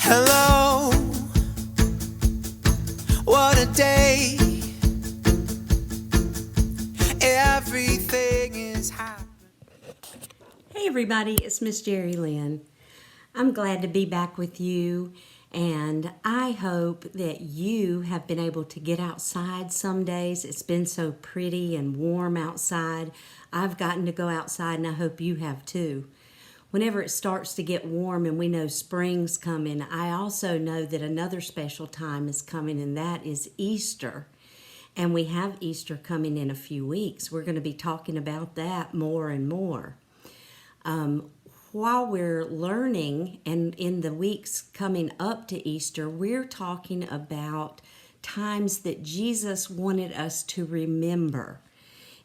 Hello, what a day. Everything is happening. Hey everybody, it's Miss Jerry Lynn. I'm glad to be back with you, and I hope that you have been able to get outside some days. It's been so pretty and warm outside. I've gotten to go outside, and I hope you have too. Whenever it starts to get warm and we know spring's coming, I also know that another special time is coming, and that is Easter. And we have Easter coming in a few weeks. We're going to be talking about that more and more. While we're learning, and in the weeks coming up to Easter, we're talking about times that Jesus wanted us to remember.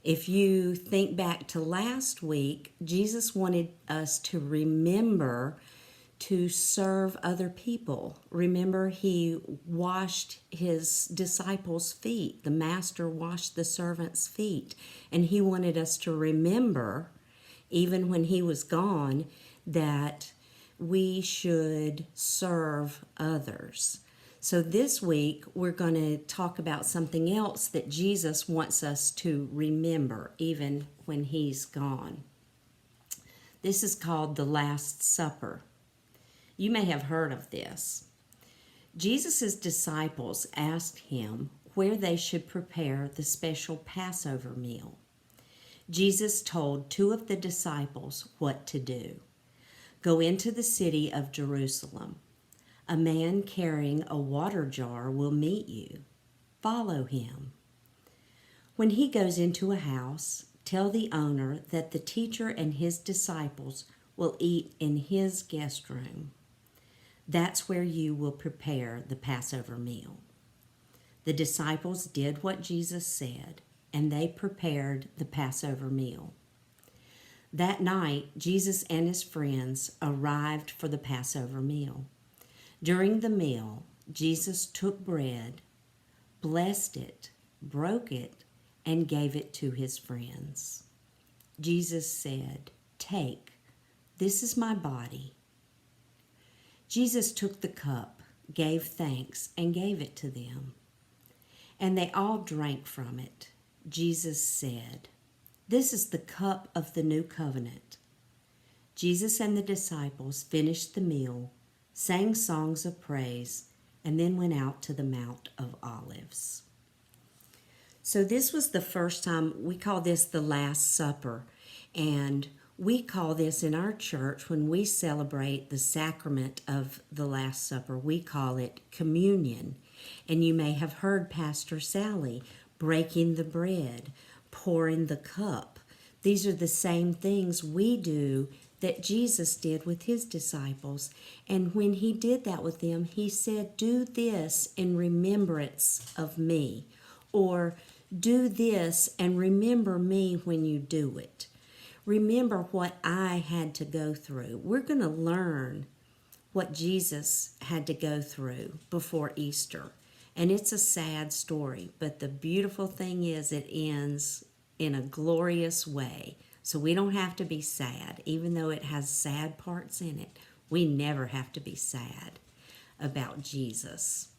If you think back to last week, Jesus wanted us to remember to serve other people. Remember, he washed his disciples' feet. The master washed the servants' feet. And he wanted us to remember, even when he was gone, that we should serve others. So this week, we're going to talk about something else that Jesus wants us to remember, even when he's gone. This is called the Last Supper. You may have heard of this. Jesus' disciples asked him where they should prepare the special Passover meal. Jesus told two of the disciples what to do. Go into the city of Jerusalem. A man carrying a water jar will meet you. Follow him. When he goes into a house, tell the owner that the teacher and his disciples will eat in his guest room. That's where you will prepare the Passover meal. The disciples did what Jesus said, and they prepared the Passover meal. That night, Jesus and his friends arrived for the Passover meal. During the meal, Jesus took bread, blessed it, broke it, and gave it to his friends. Jesus said, "Take, this is my body." Jesus took the cup, gave thanks, and gave it to them. And they all drank from it. Jesus said, "This is the cup of the new covenant." Jesus and the disciples finished the meal, sang songs of praise, and then went out to the Mount of Olives. So this was the first time. We call this the Last Supper, and we call this in our church, when we celebrate the sacrament of the Last Supper, we call it communion. And you may have heard Pastor Sally breaking the bread, pouring the cup. These are the same things we do that Jesus did with his disciples. And when he did that with them, he said, "Do this in remembrance of me," or "Do this and remember me when you do it." Remember what I had to go through. We're going to learn what Jesus had to go through before Easter. And it's a sad story, but the beautiful thing is it ends in a glorious way. So we don't have to be sad, even though it has sad parts in it. We never have to be sad about Jesus.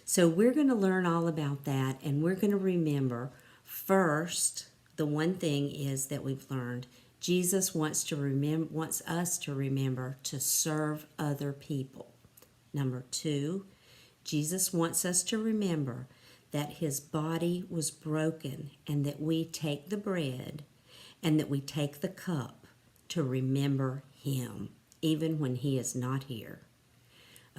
So we're going to learn all about that, and we're going to remember first, the one thing is that we've learned, Jesus wants us to remember to serve other people. Number two, Jesus wants us to remember that his body was broken, and that we take the bread and that we take the cup to remember him, even when he is not here.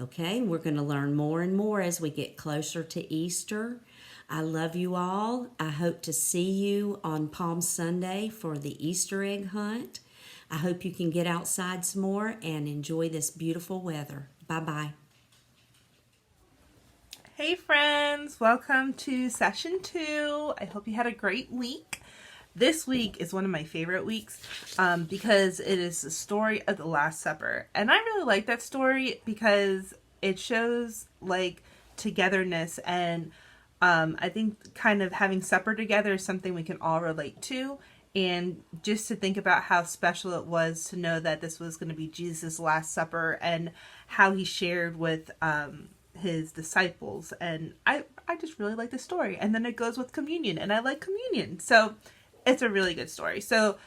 Okay, we're going to learn more and more as we get closer to Easter. I love you all. I hope to see you on Palm Sunday for the Easter egg hunt. I hope you can get outside some more and enjoy this beautiful weather. Bye-bye. Hey friends, welcome to session 2. I hope you had a great week. This week is one of my favorite weeks because it is the story of the Last Supper. And I really like that story because it shows like togetherness, and I think kind of having supper together is something we can all relate to. And just to think about how special it was to know that this was going to be Jesus' Last Supper and how he shared with his disciples. And I just really like the story. And then it goes with communion, and I like communion. So it's a really good story. So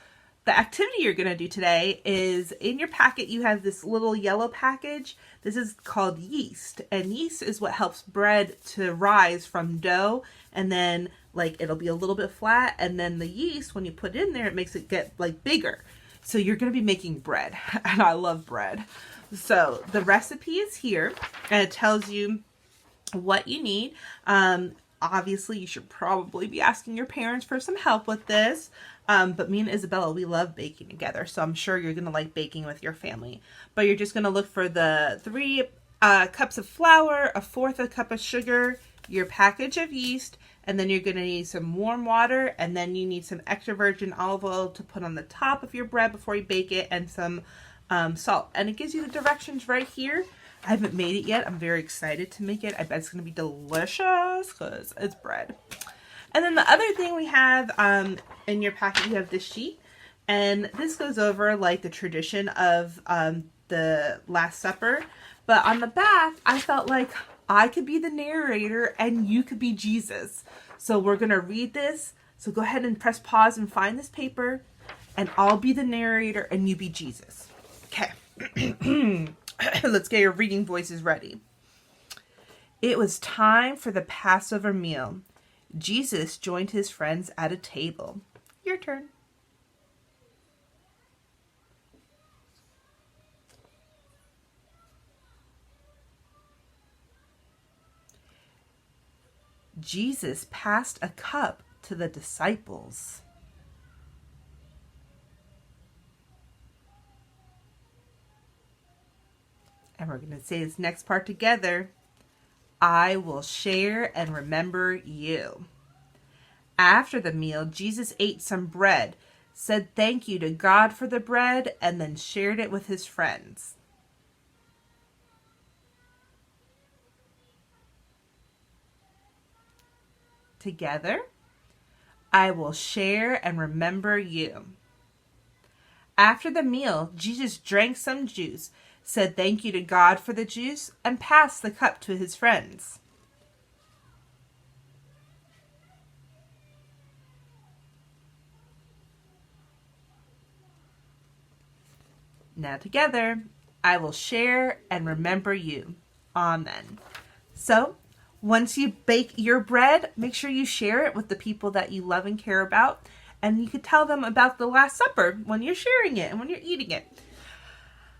the activity you're going to do today is, in your packet you have this little yellow package. This is called yeast, and yeast is what helps bread to rise from dough, and then like it'll be a little bit flat, and then the yeast, when you put it in there, it makes it get like bigger. So you're going to be making bread, and I love bread. So the recipe is here, and it tells you what you need. Obviously, you should probably be asking your parents for some help with this. But me and Isabella, we love baking together, so I'm sure you're going to like baking with your family. But you're just going to look for the 3 cups of flour, 1/4 a cup of sugar, your package of yeast, and then you're going to need some warm water, and then you need some extra virgin olive oil to put on the top of your bread before you bake it, and some salt. And it gives you the directions right here. I haven't made it yet. I'm very excited to make it. I bet it's going to be delicious because it's bread. And then the other thing we have in your packet, you have this sheet. And this goes over like the tradition of the Last Supper. But on the back, I felt like I could be the narrator and you could be Jesus. So we're going to read this. So go ahead and press pause and find this paper. And I'll be the narrator and you be Jesus. Okay. Let's get your reading voices ready. It was time for the Passover meal. Jesus joined his friends at a table. Your turn. Jesus passed a cup to the disciples. And we're going to say this next part together. I will share and remember you. After the meal, Jesus ate some bread, said thank you to God for the bread, and then shared it with his friends. Together, I will share and remember you. After the meal, Jesus drank some juice, said thank you to God for the juice, and passed the cup to his friends. Now together, I will share and remember you. Amen. So, once you bake your bread, make sure you share it with the people that you love and care about, and you could tell them about the Last Supper when you're sharing it and when you're eating it.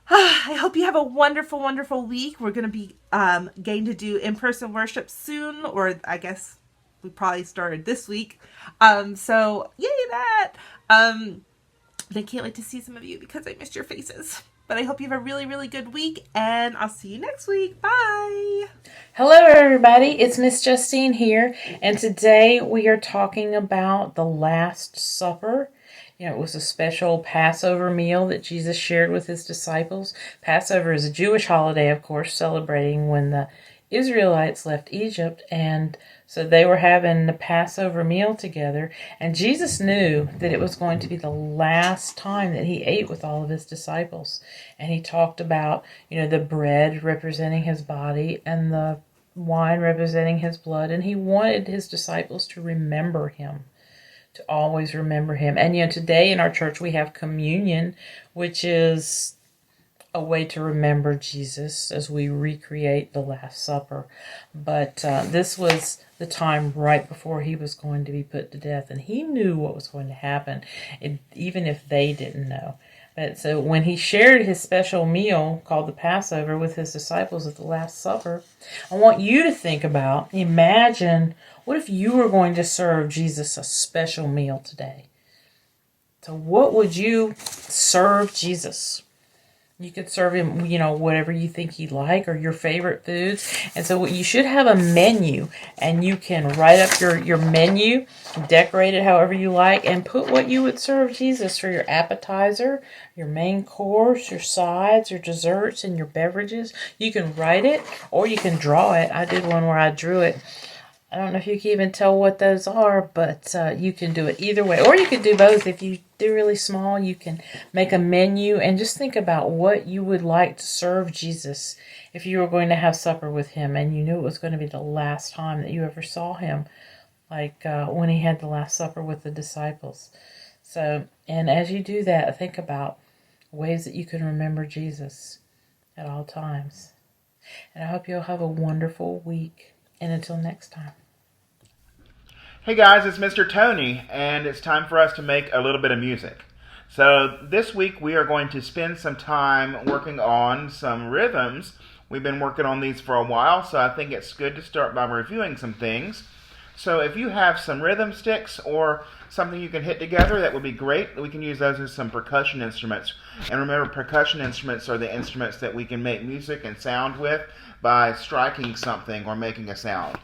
I hope you have a wonderful, wonderful week. We're going to be getting to do in-person worship soon, or I guess we probably started this week. So yay that! And I can't wait to see some of you because I missed your faces. But I hope you have a really, really good week, and I'll see you next week. Bye! Hello, everybody. It's Miss Justine here, and today we are talking about the Last Supper. You know, it was a special Passover meal that Jesus shared with his disciples. Passover is a Jewish holiday, of course, celebrating when the Israelites left Egypt, and so they were having the Passover meal together, and Jesus knew that it was going to be the last time that he ate with all of his disciples. And he talked about, you know, the bread representing his body and the wine representing his blood, and he wanted his disciples to remember him. To always remember him. And, you know, today in our church we have communion, which is a way to remember Jesus as we recreate the Last Supper. But this was the time right before he was going to be put to death, and he knew what was going to happen, even if they didn't know. But so when he shared his special meal called the Passover with his disciples at the Last Supper, I want you to think about, imagine, what if you were going to serve Jesus a special meal today? So what would you serve Jesus? You could serve him, you know, whatever you think he'd like or your favorite foods. And so you should have a menu, and you can write up your menu, decorate it however you like, and put what you would serve Jesus for your appetizer, your main course, your sides, your desserts, and your beverages. You can write it or you can draw it. I did one where I drew it. I don't know if you can even tell what those are, but you can do it either way. Or you could do both. If you do really small, you can make a menu and just think about what you would like to serve Jesus if you were going to have supper with him and you knew it was going to be the last time that you ever saw him, like when he had the Last Supper with the disciples. So, and as you do that, think about ways that you can remember Jesus at all times. And I hope you'll have a wonderful week. And until next time. Hey guys, it's Mr. Tony, and it's time for us to make a little bit of music. So this week we are going to spend some time working on some rhythms. We've been working on these for a while, so I think it's good to start by reviewing some things. So if you have some rhythm sticks or something you can hit together, that would be great. We can use those as some percussion instruments. And remember, percussion instruments are the instruments that we can make music and sound with by striking something or making a sound.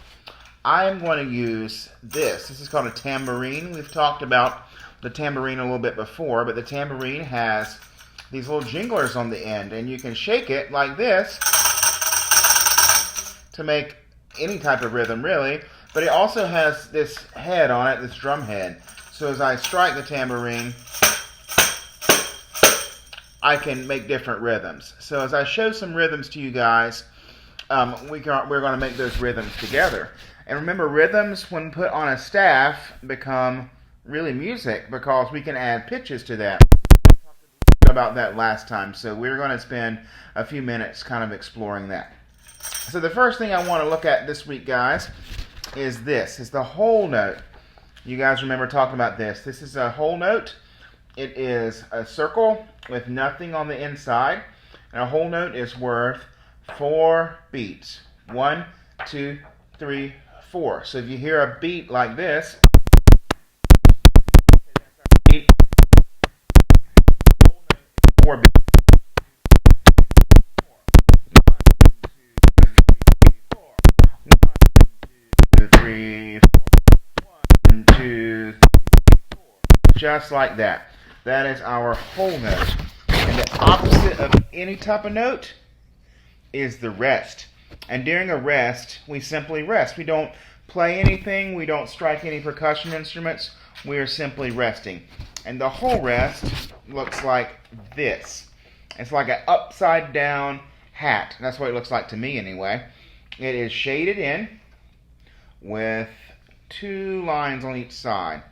I'm going to use this. This is called a tambourine. We've talked about the tambourine a little bit before, but the tambourine has these little jinglers on the end, and you can shake it like this to make any type of rhythm, really. But it also has this head on it, this drum head. So as I strike the tambourine, I can make different rhythms. So as I show some rhythms to you guys, we're going to make those rhythms together. And remember, rhythms, when put on a staff, become really music because we can add pitches to that. We talked about that last time, so we're going to spend a few minutes kind of exploring that. So the first thing I want to look at this week, guys, is this. It's the whole note. You guys remember talking about this. This is a whole note. It is a circle with nothing on the inside. And a whole note is worth 4 beats. 1, 2, 3, 4. So if you hear a beat like this, beat, 4 beats. 3, 1, 2, 3, 4. Just like that. That is our whole note. And the opposite of any type of note is the rest. And during a rest, we simply rest. We don't play anything. We don't strike any percussion instruments. We are simply resting. And the whole rest looks like this. It's like an upside down hat. That's what it looks like to me anyway. It is shaded in with 2 lines on each side.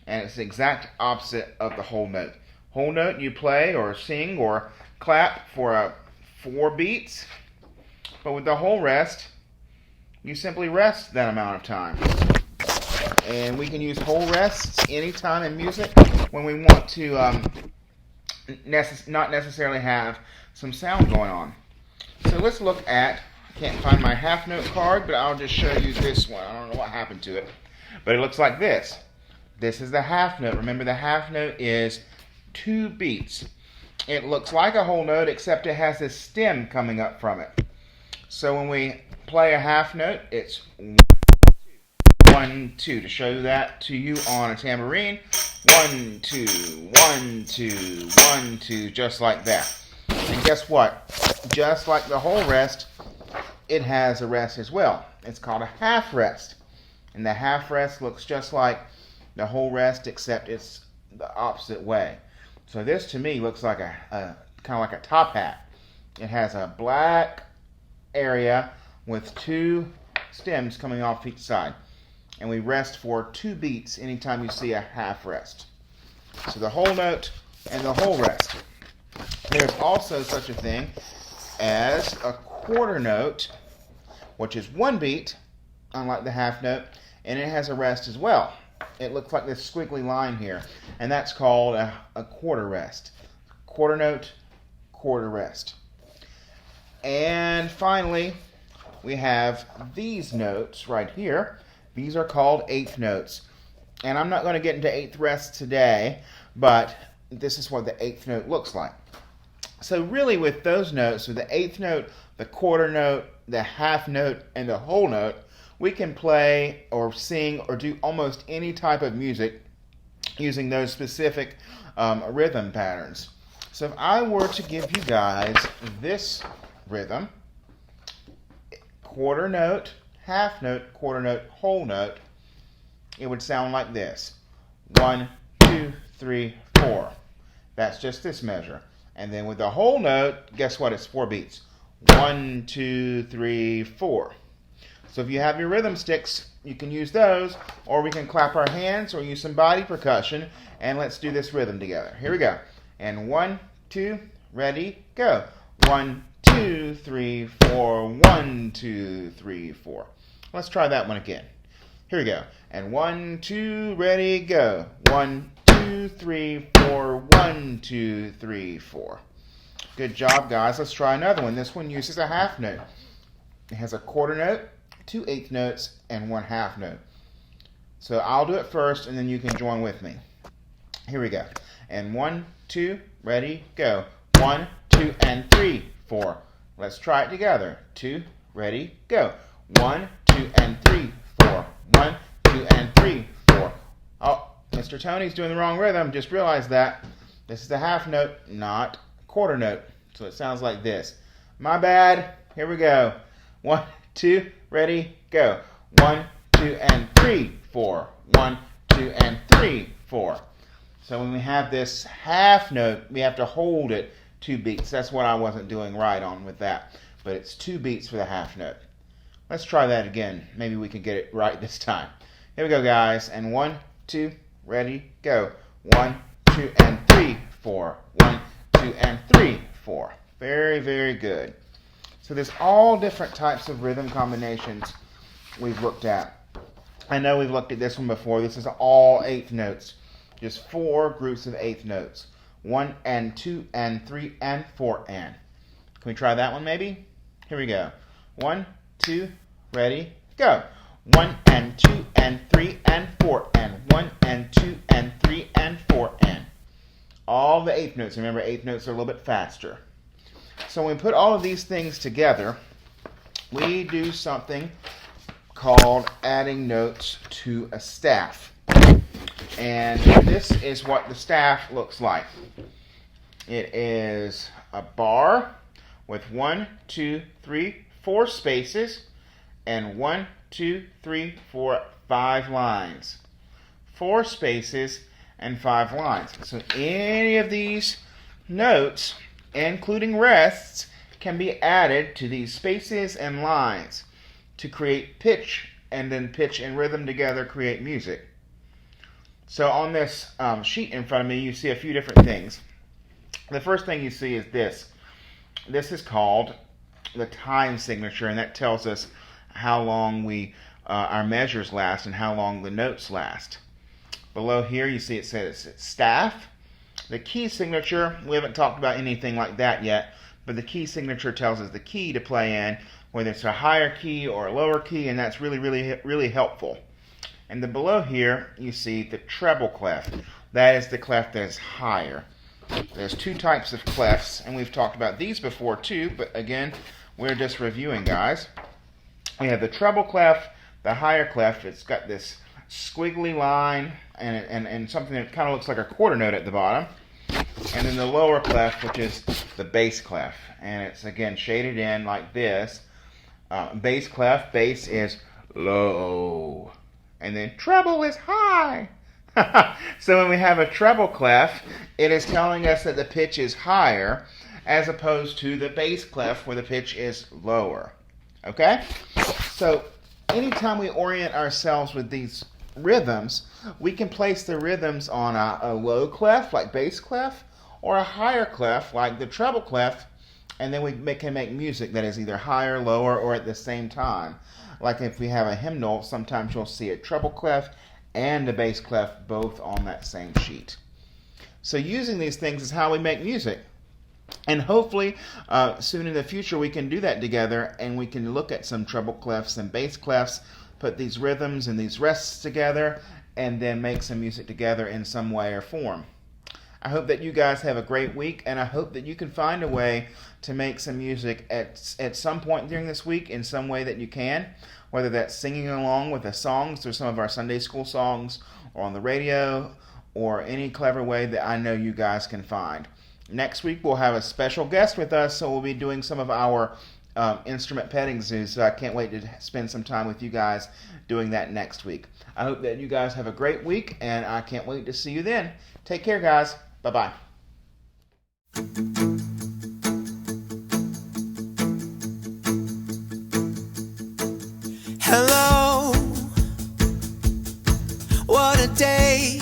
And it's the exact opposite of the whole note. Whole note, you play or sing or clap for 4 beats. But with the whole rest, you simply rest that amount of time. And we can use whole rests anytime in music when we want to not necessarily have some sound going on. So let's look at, I can't find my half note card, but I'll just show you this one. I don't know what happened to it. But it looks like this. This is the half note. Remember, the half note is 2 beats. It looks like a whole note, except it has this stem coming up from it. So when we play a half note, it's 1, 2. 1, 2. To show that to you on a tambourine, 1, 2, 1, 2, 1, 2, just like that. And guess what? Just like the whole rest, it has a rest as well. It's called a half rest. And the half rest looks just like the whole rest, except it's the opposite way. So this to me looks like a kind of like a top hat. It has a black area with 2 stems coming off each side. And we rest for 2 beats anytime you see a half rest. So the whole note and the whole rest. There's also such a thing as a quarter note, which is 1 beat, unlike the half note, and it has a rest as well. It looks like this squiggly line here, and that's called a quarter rest. Quarter note, quarter rest. And finally, we have these notes right here. These are called eighth notes. And I'm not going to get into eighth rests today, but this is what the eighth note looks like. So really with those notes, with the eighth note, the quarter note, the half note, and the whole note, we can play or sing or do almost any type of music using those specific rhythm patterns. So if I were to give you guys this rhythm, quarter note, half note, quarter note, whole note, it would sound like this. 1, 2, 3, 4. That's just this measure. And then with the whole note, guess what? It's 4 beats. 1, 2, 3, 4. So if you have your rhythm sticks, you can use those, or we can clap our hands or use some body percussion, and let's do this rhythm together. Here we go. And 1, 2, ready, go. 1, 2, 3, 4. 1, 2, 3, 4. Let's try that one again. Here we go. And 1, 2, ready, go. 1, 2, 3, 4. 1, 2, 3, 4. Good job, guys. Let's try another one. This one uses a half note. It has a quarter note, 2 eighth notes, and 1 half note. So I'll do it first, and then you can join with me. Here we go. And 1, 2, ready, go. 1, 2, and 3, 4. Let's try it together. 2, ready, go. 1, 2, and 3, 4. 1, 2, and 3, 4. Oh, Mr. Tony's doing the wrong rhythm. Just realized that. This is the half note, not quarter note. So it sounds like this. My bad. Here we go. 1, 2, ready, go. 1, 2, and 3, 4. 1, 2, and 3, 4. So when we have this half note, we have to hold it 2 beats. That's what I wasn't doing right on with that. But it's 2 beats for the half note. Let's try that again. Maybe we can get it right this time. Here we go, guys. And 1, 2, ready, go. 1, 2, and 3, 4. 1, 2, and 3, 4. Very, very good. So there's all different types of rhythm combinations we've looked at. I know we've looked at this one before. This is all eighth notes. Just 4 groups of eighth notes. 1 and 2 and 3 and 4 and. Can we try that one maybe? Here we go. 1, 2, ready, go. 1 and 2 and 3 and 4 and. 1 and 2 and 3 and 4 and. All the eighth notes. Remember, eighth notes are a little bit faster. So when we put all of these things together, we do something called adding notes to a staff. And this is what the staff looks like. It is a bar with 1, 2, 3, 4 spaces and 1, 2, 3, 4, 5 lines. 4 spaces and 5 lines. So any of these notes, including rests, can be added to these spaces and lines to create pitch, and then pitch and rhythm together create music. So on this sheet in front of me, you see a few different things. The first thing you see is this. This is called the time signature, and that tells us how long our measures last and how long the notes last. Below here, you see it says staff. The key signature, we haven't talked about anything like that yet, but the key signature tells us the key to play in, whether it's a higher key or a lower key, and that's really, really, really helpful. And then below here, you see the treble clef. That is the clef that is higher. There's 2 types of clefs, and we've talked about these before too, but again, we're just reviewing, guys. We have the treble clef, the higher clef. It's got this squiggly line and something that kind of looks like a quarter note at the bottom. And then the lower clef, which is the bass clef. And it's, again, shaded in like this. Bass clef, bass is low. And then treble is high. So when we have a treble clef, it is telling us that the pitch is higher as opposed to the bass clef where the pitch is lower. Okay? So anytime we orient ourselves with these rhythms, we can place the rhythms on a low clef like bass clef or a higher clef like the treble clef, and then we can make music that is either higher, lower, or at the same time. Like if we have a hymnal, sometimes you'll see a treble clef and a bass clef both on that same sheet. So using these things is how we make music. And hopefully soon in the future we can do that together, and we can look at some treble clefs and bass clefs, put these rhythms and these rests together, and then make some music together in some way or form. I hope that you guys have a great week, and I hope that you can find a way to make some music at some point during this week in some way that you can, whether that's singing along with the songs or some of our Sunday school songs, or on the radio, or any clever way that I know you guys can find. Next week we'll have a special guest with us, so we'll be doing some of our instrument petting zoo, so I can't wait to spend some time with you guys doing that next week. I hope that you guys have a great week, and I can't wait to see you then. Take care, guys. Bye-bye. Hello, what a day.